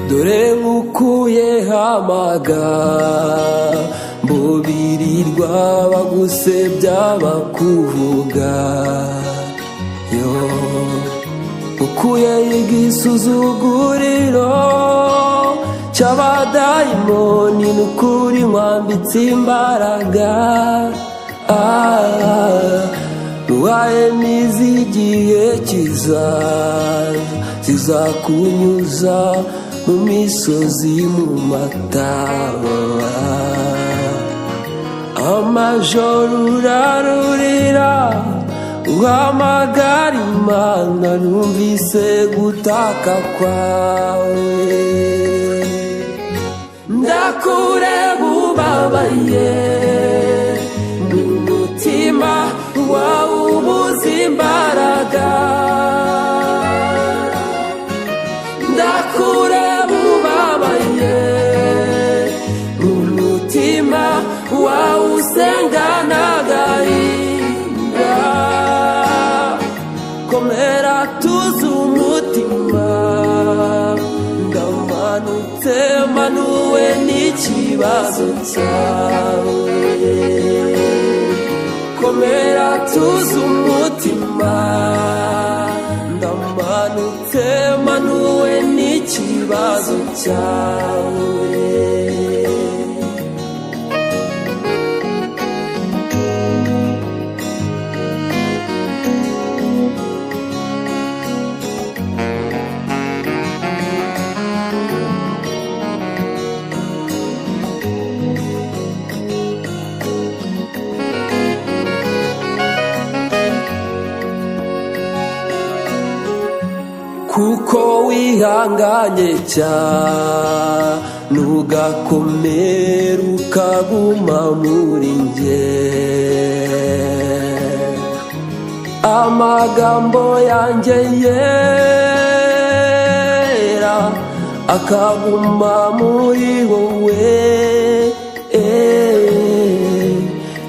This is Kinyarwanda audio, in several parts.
dore nkukuyeho amagambo birirwa bagusebya bakuvuga, yo ukuyeho igisuzuguriro cy'abadayimoni, n'ukuri nkwambitse imbaraga, nuhaye n'iz'igihe kizaza zizakunyuza mu misozi mu mataba. Amajoro urarurira uhamagara Imana, numvise gutaka kwawe, ndakureba ubabaye mu mutima wawe ubuze imbaraga, ndakureba ubabaye mu mutima wawe usenga n'agahinda, komera tuzi umutima, ndamanutse manuwe n'ikibazo cyawe, komera tuzi umutima, ndamanutse manuwe n'ikibazo cyawe. Kuko wihanganye cyane ugakomera ukaguma muri njye, amagambo yanjye yera akaguma muri wowe,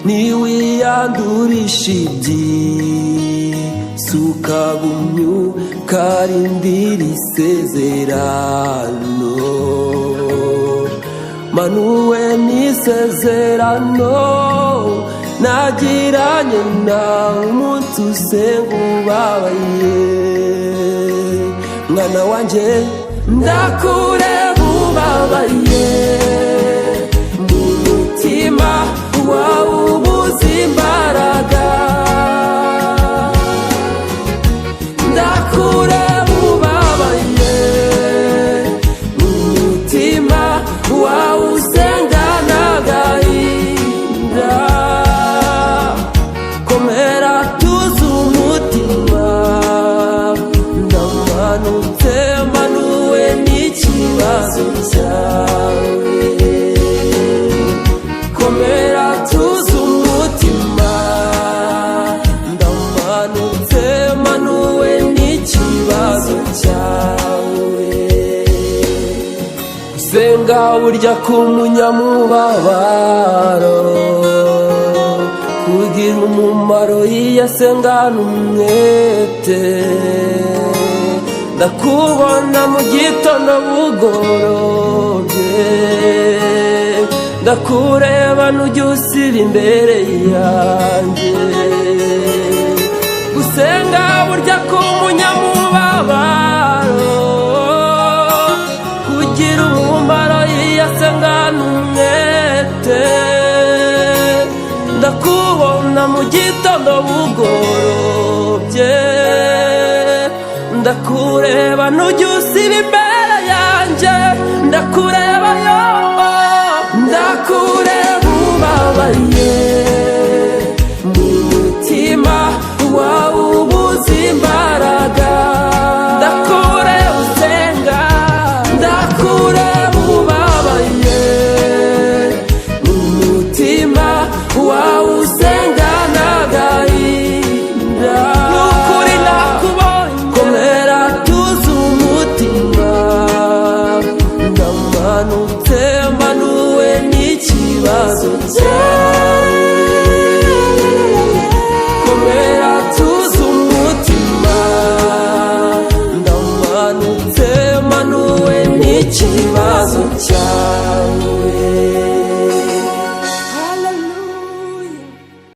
niwiyandurisha iby'isi ukagumya ukarindira isezerano, manuwe n'isezerano nagiranye nawe umunsi usenga ubabaye, mwana wanjye ndakureba ubabaye mu mutima wawe ubuze imbaraga, ndakureba ubabaye mu mutima wawe usenga n'agahinda, komera tuzi umutima, ndamanutse manuwe n'ikibazo cyawe, komera tuzi umutima, ndamanutse manuwe n'ikibazo cyawe. Senga burya k'umunyamubabaro kugira umumaro, iyo asengana umwete, ndakubona mu gitondo bugorobye, ndakureba n'ujya usiba imbere yanjye, gusenga burya k'umunyamubabaro kugira umumaro, iyo asengana umwete, ndakubona mu gitondo bugorobye, ndakureba n'ujya usiba imbere yanjye, ndakureba yo, ndakureba ubabaye mu mutima wawe ubuze imbaraga, ndakureba usenga, ndakureba ubabaye mu mutima wawe usenga n'agahinda, n'ukuri nakubonye, komera tuzi umutima, ndamanutse manuwe n'ikibazo cyawe. ikibazo cyawe.